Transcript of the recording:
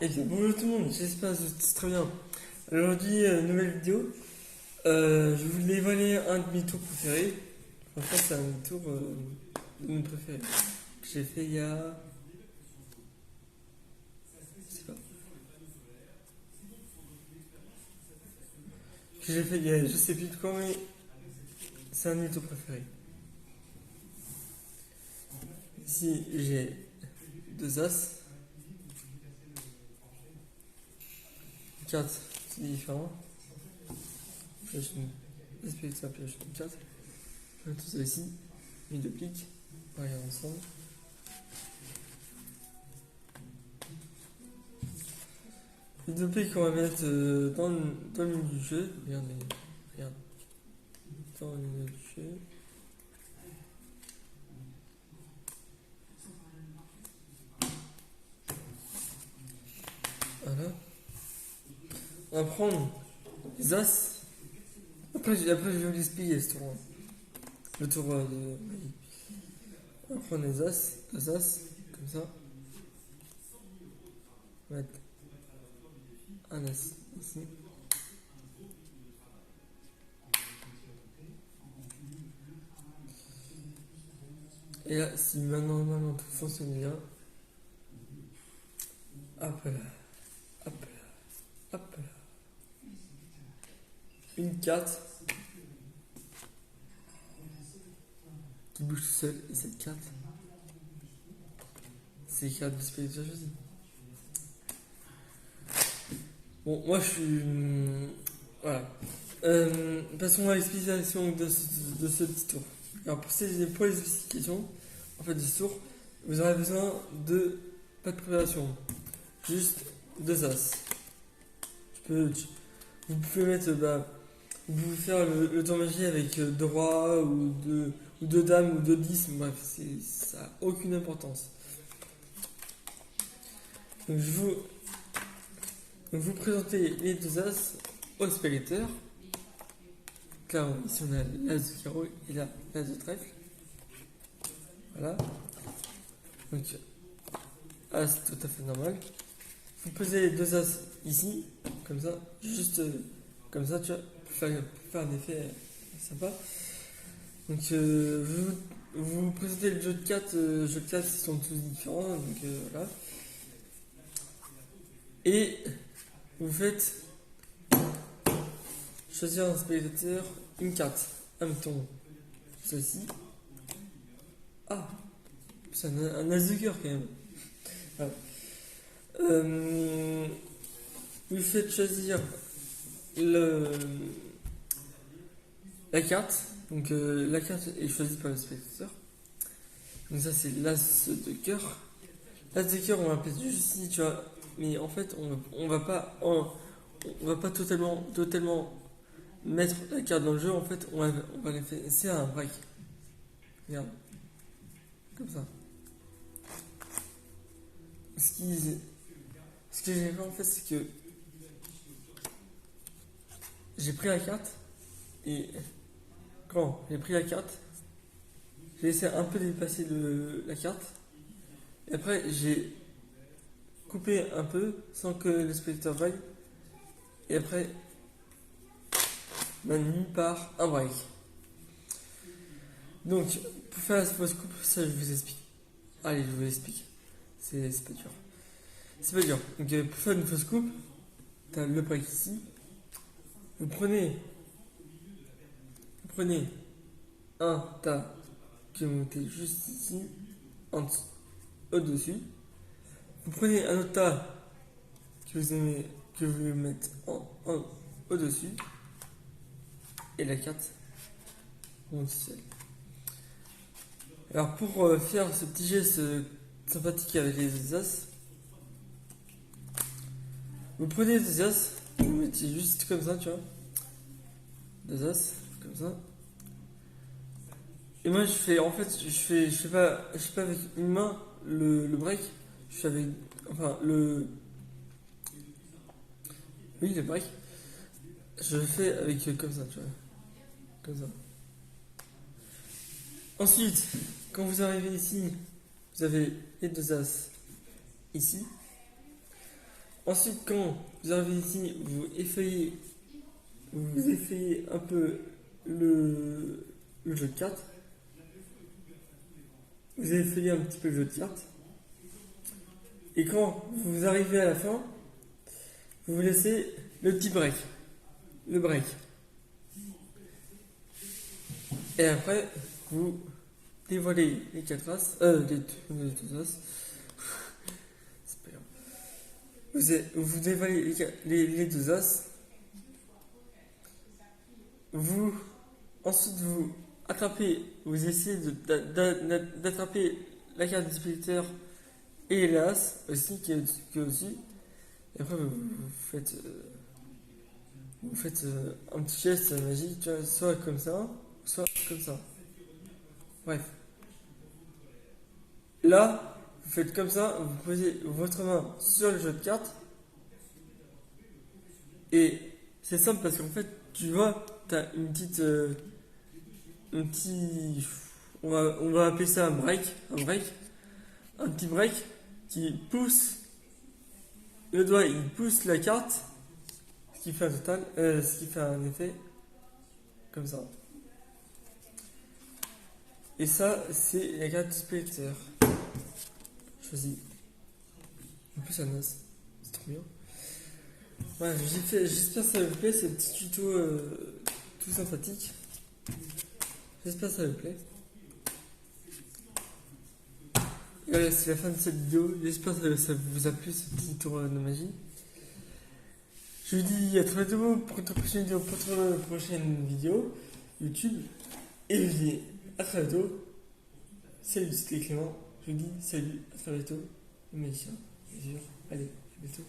Et bien, bonjour tout le monde, j'espère que c'est très bien. Aujourd'hui, nouvelle vidéo. Je voulais voler un de mes tours préférés. Franchement, c'est un de mes tours de mes préférés. Que j'ai fait il y a. Je sais pas. Que j'ai fait il y a. Je sais plus de quand, mais c'est un de mes tours préférés. Ici, j'ai deux as. Quatre, c'est différent. Pioche une. Espèce ça, pioche une 4. Je mets tout ça ici. Mis deux piques. On regarde ensemble. Les deux piques qu'on va mettre dans le milieu du jeu. Regardez, regarde. Dans le milieu du jeu. Voilà. On va prendre les as. Après je vais vous l'expliquer ce tour. Le tour de. On va prendre les as, deux as, comme ça. On va mettre un as ici. Et là, si maintenant tout fonctionne bien, hop là, hop là, hop là. Une carte qui bouge tout seul, et cette carte, c'est les cartes display que j'ai choisies. Bon, moi je suis. Voilà. Passons à l'explication de ce petit tour. Alors, pour les explications, en fait, de ce tour, vous aurez besoin de. Pas de préparation, juste deux as. Vous pouvez mettre. Vous pouvez faire le tour magie avec deux rois ou deux dames ou deux 10, bref, ça n'a aucune importance. Donc, vous présentez les deux as au spectateur. Là, ici on a l'as de carreau et là l'as de trèfle. Voilà. Donc, as tout à fait normal. Vous posez les deux as ici, comme ça, juste comme ça, tu vois, pour faire un effet sympa. Donc, vous présentez le jeu de 4, ils sont tous différents, donc voilà. Et vous faites choisir un spectateur, une carte. Mettons celle-ci. Ah, c'est un as de cœur quand même. Voilà. Vous faites choisir la carte. Donc la carte est choisie par le spectateur. Donc ça c'est l'as de cœur. L'as de cœur on va mettre juste ici, tu vois. Mais en fait on va pas totalement mettre la carte dans le jeu. En fait on va la faire. C'est un break. Regarde. Comme ça. Ce que j'ai fait en fait c'est que j'ai pris la carte et quand j'ai pris la carte, j'ai laissé un peu dépasser la carte. Et après, j'ai coupé un peu sans que le spectateur vaille. Et après, mis par un break. Donc, pour faire la fausse coupe, ça je vous explique. Allez, je vous explique. C'est pas dur. C'est pas dur. Donc, pour faire une fausse coupe, t'as le break ici. Vous prenez un tas que vous mettez juste ici, au-dessus. Vous prenez un autre tas que vous mettez au-dessus. Et la carte monte seule. Alors pour faire ce petit geste sympathique avec les as, vous prenez des as, vous mettez juste comme ça, tu vois. Des as, comme ça. Et moi je fais je fais pas avec une main le break, je fais avec, enfin le break, je le fais avec comme ça, tu vois. Comme ça. Ensuite, quand vous arrivez ici, vous avez les deux as ici. Ensuite, quand vous arrivez ici, vous effeuillez un peu le jeu de cartes. Vous effeuillez un petit peu le jeu de cartes. Et quand vous arrivez à la fin, vous vous laissez le petit break. Le break. Et après, vous dévoilez les 4 as. Les deux as. C'est pas grave. Vous dévoilez les deux as. Ensuite, vous attrapez, vous essayez d'attraper la carte du spectateur et l'as aussi qui est au-dessus. Et après, vous faites un petit geste magique, tu vois, soit comme ça, soit comme ça. Bref. Là, vous faites comme ça, vous posez votre main sur le jeu de cartes. Et c'est simple parce qu'en fait, tu vois, t'as une petite. Un petit. On va appeler ça un break. Un break. Un petit break qui pousse. Le doigt, il pousse la carte. Ce qui fait un total. Ce qui fait un effet. Comme ça. Et ça, c'est la carte du spectateur. Choisis. En plus, un as. C'est trop bien. Ouais, j'espère que ça vous plaît, ce petit tuto tout sympathique. J'espère que ça vous plaît. Et voilà, c'est la fin de cette vidéo. J'espère que ça vous a plu, ce petit tour de magie. Je vous dis à très bientôt pour une prochaine vidéo, YouTube. Et je vous dis à très bientôt. Salut, c'était Clément. Je vous dis salut, à très bientôt. Le magicien, bien sûr. Allez, à bientôt.